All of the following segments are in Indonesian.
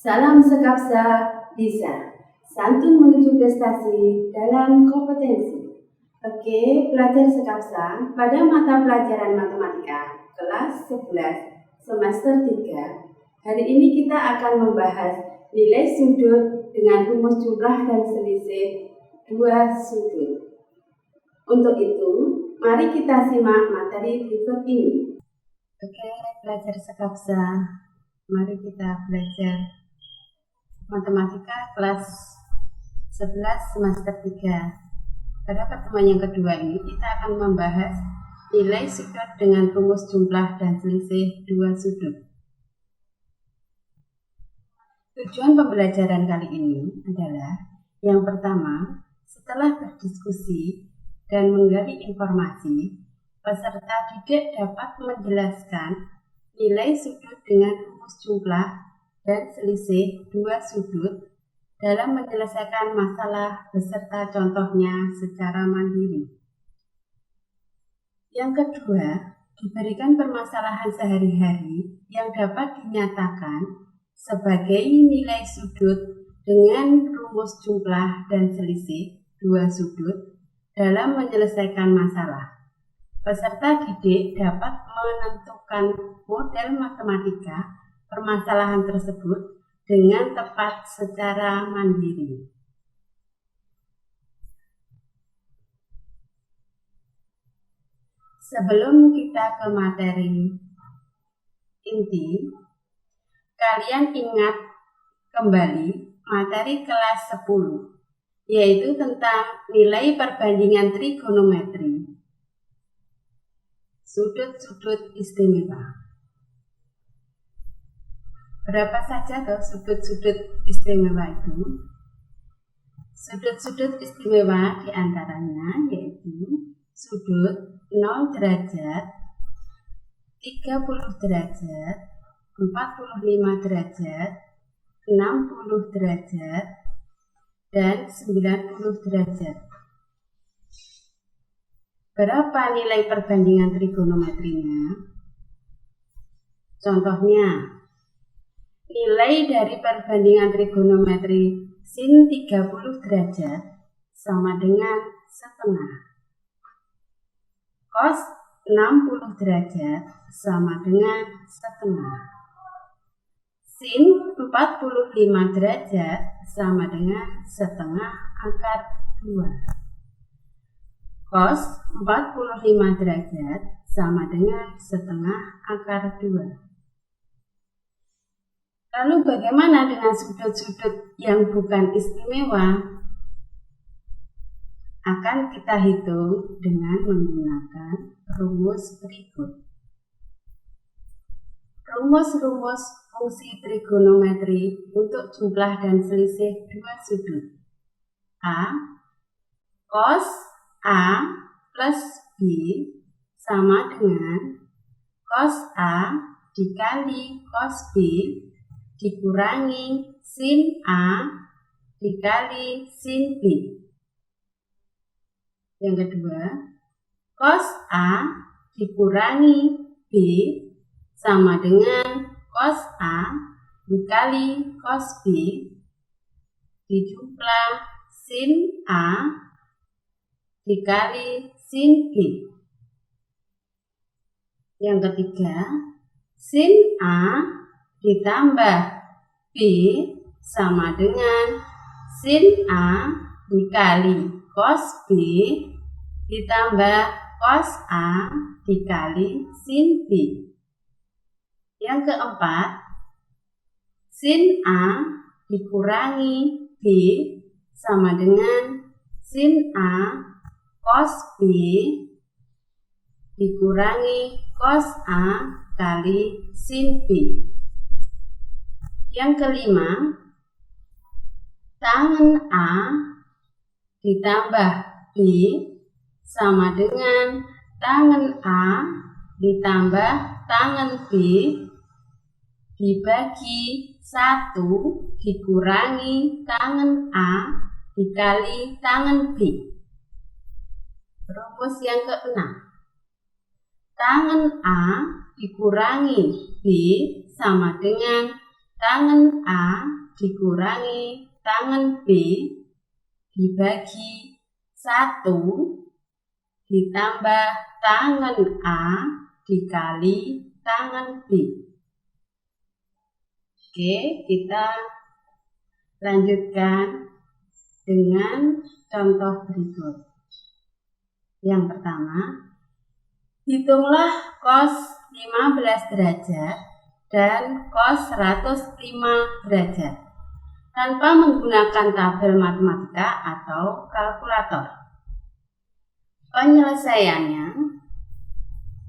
Salam Sekapsa bisa santun menuju prestasi dalam kompetensi. Oke, pelajar Sekapsa, pada mata pelajaran matematika kelas 11 semester 3, hari ini kita akan membahas nilai sudut dengan rumus jumlah dan selisih dua sudut. Untuk itu, mari kita simak materi berikut ini. Oke, pelajar Sekapsa, mari kita belajar matematika kelas 11 semester 3. Pada pertemuan yang kedua ini kita akan membahas nilai sudut dengan rumus jumlah dan selisih dua sudut. Tujuan pembelajaran kali ini adalah yang pertama, setelah berdiskusi dan menggali informasi, peserta didik dapat menjelaskan nilai sudut dengan rumus jumlah dan selisih dua sudut dalam menyelesaikan masalah beserta contohnya secara mandiri. Yang kedua, diberikan permasalahan sehari-hari yang dapat dinyatakan sebagai nilai sudut dengan rumus jumlah dan selisih dua sudut dalam menyelesaikan masalah. Peserta didik dapat menentukan model matematika permasalahan tersebut dengan tepat secara mandiri. Sebelum kita ke materi inti, kalian ingat kembali materi kelas 10, yaitu tentang nilai perbandingan trigonometri. Sudut-sudut istimewa. Berapa saja sudut-sudut istimewa itu? Sudut-sudut istimewa diantaranya yaitu sudut 0 derajat, 30 derajat, 45 derajat, 60 derajat, dan 90 derajat. Berapa nilai perbandingan trigonometrinya? Contohnya, nilai dari perbandingan trigonometri sin 30 derajat sama dengan setengah. Cos 60 derajat sama dengan setengah. Sin 45 derajat sama dengan setengah akar 2. Cos 45 derajat sama dengan setengah akar 2. Lalu bagaimana dengan sudut-sudut yang bukan istimewa? Akan kita hitung dengan menggunakan rumus berikut. Rumus-rumus fungsi trigonometri untuk jumlah dan selisih dua sudut. A. Cos A plus B sama dengan cos A dikali cos B dikurangi sin A dikali sin B. Yang kedua, cos A dikurangi B sama dengan cos A dikali cos B dijumlah sin A dikali sin B. Yang ketiga, sin A ditambah B sama dengan sin A dikali cos B ditambah cos A dikali sin B. Yang keempat, sin A dikurangi B sama dengan sin A cos B dikurangi cos A kali sin B. Yang kelima, tangen A ditambah B sama dengan tangen A ditambah tangen B dibagi 1 dikurangi tangen A dikali tangen B. Rumus yang keenam, tangen A dikurangi B sama dengan tangen A dikurangi tangen B dibagi 1 ditambah tangen A dikali tangen B. Oke, kita lanjutkan dengan contoh berikut. Yang pertama, hitunglah cos 15 derajat dan cos 105 derajat tanpa menggunakan tabel matematika atau kalkulator. Penyelesaiannya,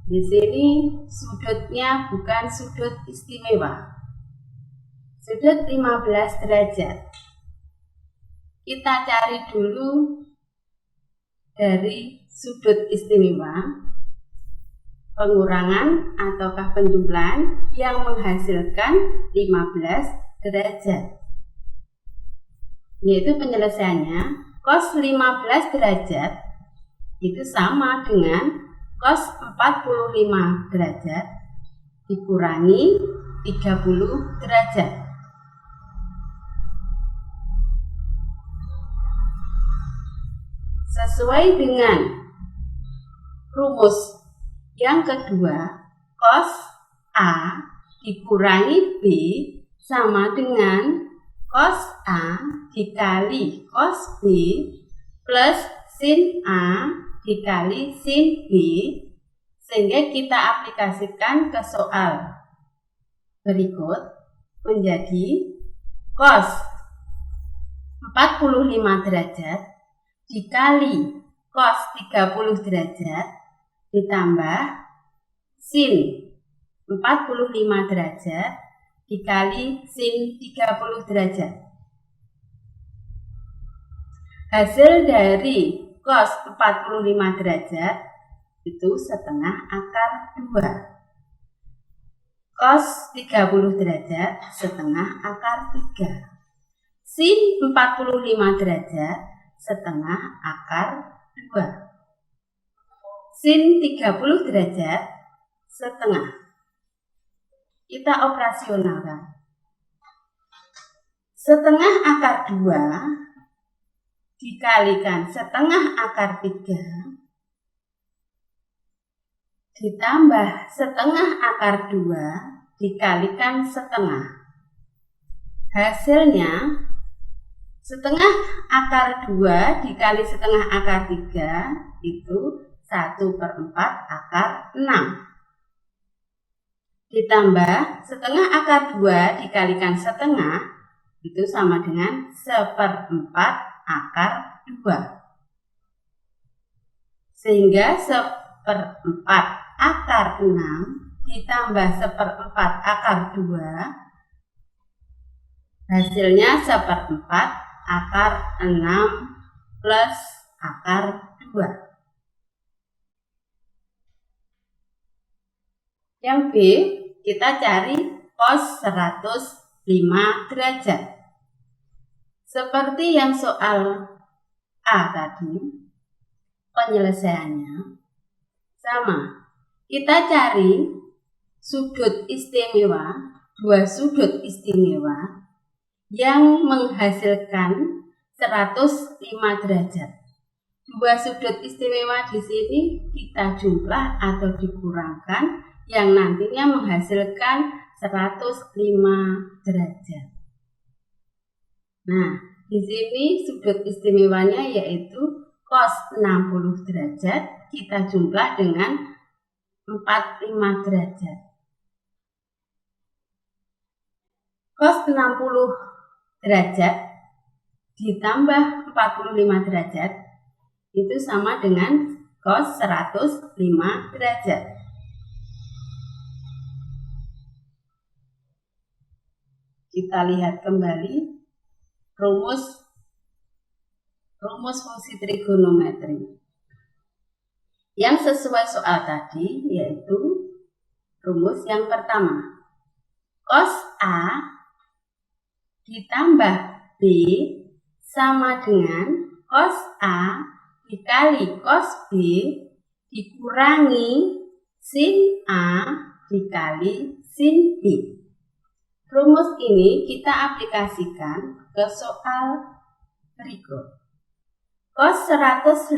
di sini sudutnya bukan sudut istimewa. Sudut 15 derajat. Kita cari dulu dari sudut istimewa, pengurangan ataukah penjumlahan yang menghasilkan 15 derajat. Yaitu penyelesaiannya, cos 15 derajat itu sama dengan cos 45 derajat dikurangi 30 derajat. Sesuai dengan rumus yang kedua, cos A dikurangi B sama dengan cos A dikali cos B plus sin A dikali sin B, sehingga kita aplikasikan ke soal berikut menjadi cos 45 derajat dikali cos 30 derajat ditambah sin 45 derajat dikali sin 30 derajat. Hasil dari cos 45 derajat itu setengah akar 2. Cos 30 derajat setengah akar 3. Sin 45 derajat setengah akar 2. Sin 30 derajat setengah. Kita operasionalkan. Setengah akar 2 dikalikan setengah akar 3 ditambah setengah akar 2 dikalikan setengah. Hasilnya setengah akar 2 dikali setengah akar 3 itu 1/4 akar 6. Ditambah setengah akar 2 dikalikan setengah itu sama dengan 1/4 akar 2. Sehingga 1/4 akar 6 ditambah 1/4 akar 2 hasilnya 1/4 akar 6 plus akar 2. Yang B, kita cari cos 105 derajat. Seperti yang soal A tadi, penyelesaiannya sama. Kita cari sudut istimewa, dua sudut istimewa yang menghasilkan 105 derajat. Dua sudut istimewa di sini kita jumlah atau dikurangkan yang nantinya menghasilkan 105 derajat. Nah, di sini sudut istimewanya yaitu cos 60 derajat kita jumlah dengan 45 derajat. Cos 60 derajat ditambah 45 derajat itu sama dengan cos 105 derajat. Kita lihat kembali rumus fungsi trigonometri yang sesuai soal tadi, yaitu rumus yang pertama, cos A ditambah B sama dengan cos A dikali cos B dikurangi sin A dikali sin B. Rumus ini kita aplikasikan ke soal berikut. Cos 105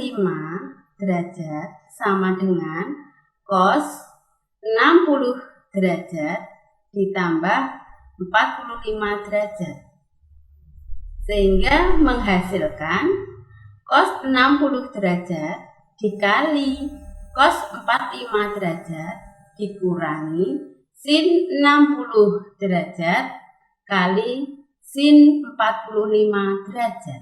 derajat sama dengan cos 60 derajat ditambah 45 derajat. Sehingga menghasilkan cos 60 derajat dikali cos 45 derajat dikurangi sin 60 derajat kali sin 45 derajat.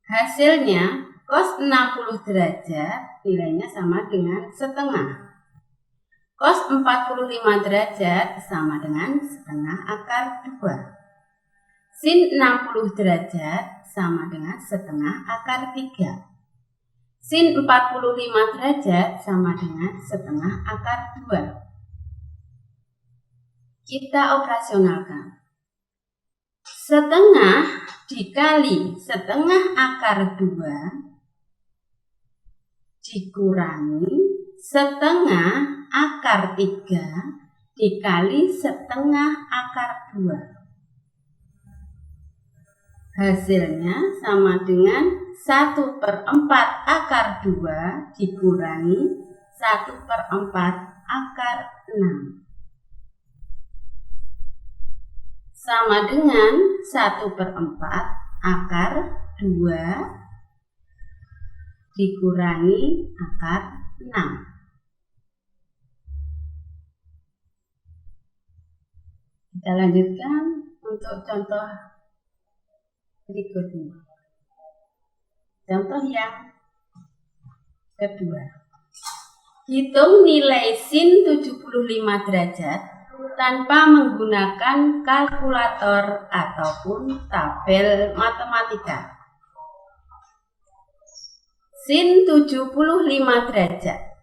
Hasilnya cos 60 derajat nilainya sama dengan setengah. Cos 45 derajat sama dengan setengah akar 2. Sin 60 derajat sama dengan setengah akar 3. Sin 45 derajat sama dengan setengah akar 2. Kita operasionalkan. Setengah dikali setengah akar 2 dikurangi setengah akar 3 dikali setengah akar 2. Hasilnya sama dengan 1/4 akar 2 dikurangi 1/4 akar 6. Sama dengan 1/4 akar 2 dikurangi akar 6. Kita lanjutkan untuk contoh berikutnya. Contoh yang kedua. Hitung nilai sin 75 derajat tanpa menggunakan kalkulator ataupun tabel matematika. Sin 75 derajat.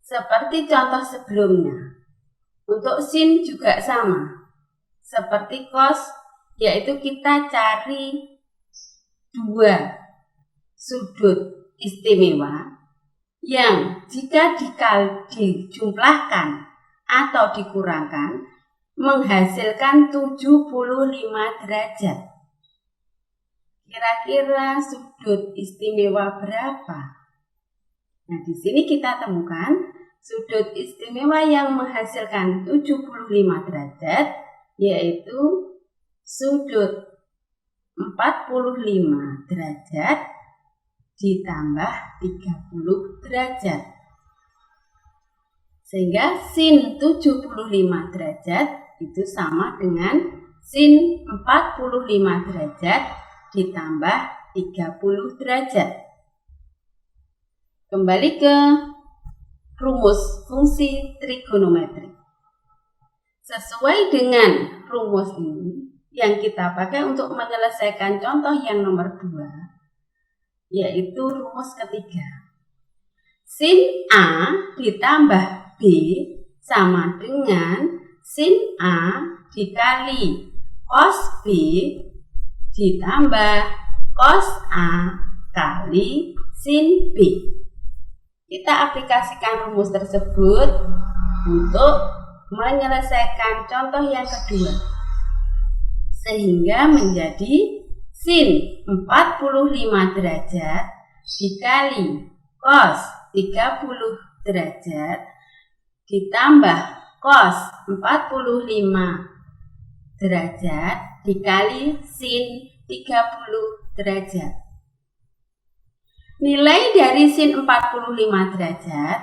Seperti contoh sebelumnya. Untuk sin juga sama. Seperti cos, yaitu kita cari dua sudut istimewa yang jika dijumlahkan atau dikurangkan menghasilkan 75 derajat. Kira-kira sudut istimewa berapa? Nah, di sini kita temukan sudut istimewa yang menghasilkan 75 derajat yaitu sudut 45 derajat ditambah 30 derajat. Sehingga sin 75 derajat itu sama dengan sin 45 derajat ditambah 30 derajat. Kembali ke rumus fungsi trigonometri. Sesuai dengan rumus ini yang kita pakai untuk menyelesaikan contoh yang nomor 2, yaitu rumus ketiga. Sin A ditambah B sama dengan sin A dikali cos B ditambah cos A kali sin B. Kita aplikasikan rumus tersebut untuk menyelesaikan contoh yang kedua. Sehingga menjadi sin 45 derajat dikali cos 30 derajat ditambah cos 45 derajat dikali sin 30 derajat. Nilai dari sin 45 derajat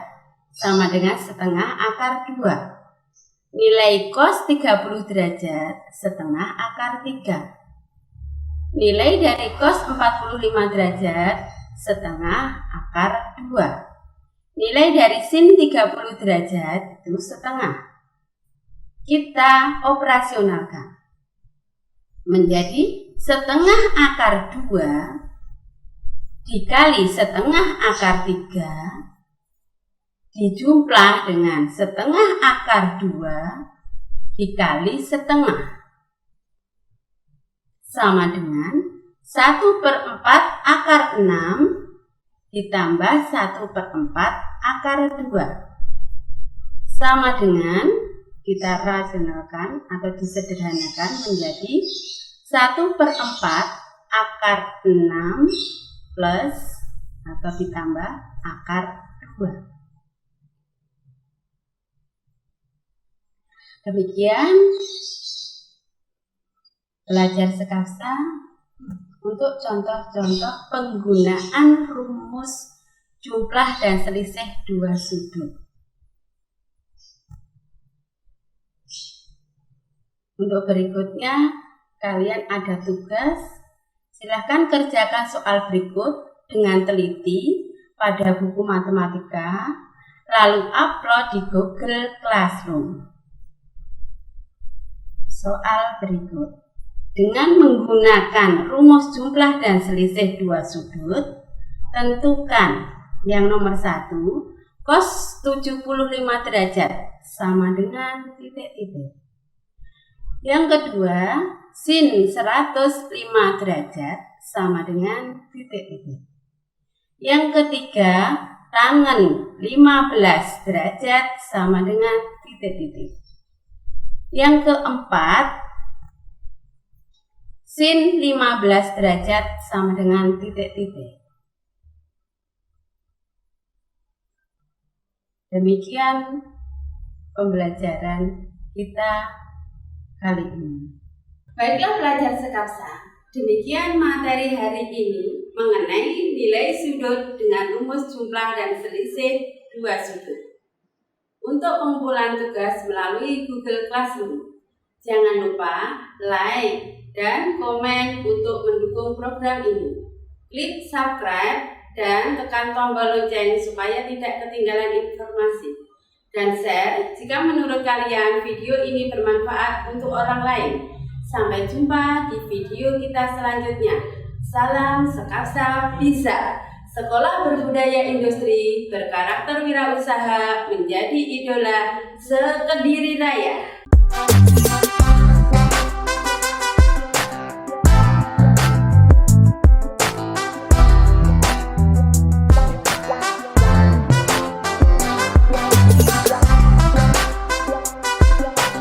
sama dengan setengah akar 2. Nilai cos 30 derajat setengah akar 3. Nilai dari cos 45 derajat setengah akar 2. Nilai dari sin 30 derajat itu setengah. Kita operasionalkan. Menjadi setengah akar 2 dikali setengah akar 3 dijumlah dengan setengah akar 2 dikali setengah. Sama dengan 1/4 akar 6 ditambah 1/4 akar 2. sama dengan kita rasionalkan atau disederhanakan menjadi 1/4 akar 6 plus atau ditambah akar 2. Demikian belajar sekafsa untuk contoh-contoh penggunaan rumus jumlah dan selisih dua sudut. Untuk berikutnya, kalian ada tugas. Silahkan kerjakan soal berikut dengan teliti pada buku matematika, lalu upload di Google Classroom. Soal berikut. Dengan menggunakan rumus jumlah dan selisih dua sudut, tentukan yang nomor 1, cos 75 derajat sama dengan titik-titik. Yang kedua, sin 105 derajat sama dengan titik-titik. Yang ketiga, tangen 15 derajat sama dengan titik-titik. Yang keempat, sin 15 derajat sama dengan titik-titik. Demikian pembelajaran kita kali ini. Baiklah pelajar sekafsa, demikian materi hari ini mengenai nilai sudut dengan rumus jumlah dan selisih dua sudut. Untuk pengumpulan tugas melalui Google Classroom, jangan lupa like dan komen untuk mendukung program ini. Klik subscribe dan tekan tombol lonceng supaya tidak ketinggalan informasi. Dan share jika menurut kalian video ini bermanfaat untuk orang lain. Sampai jumpa di video kita selanjutnya. Salam Sekafsa Bisa. Sekolah berbudaya industri berkarakter wirausaha menjadi idola se-Kediri Raya.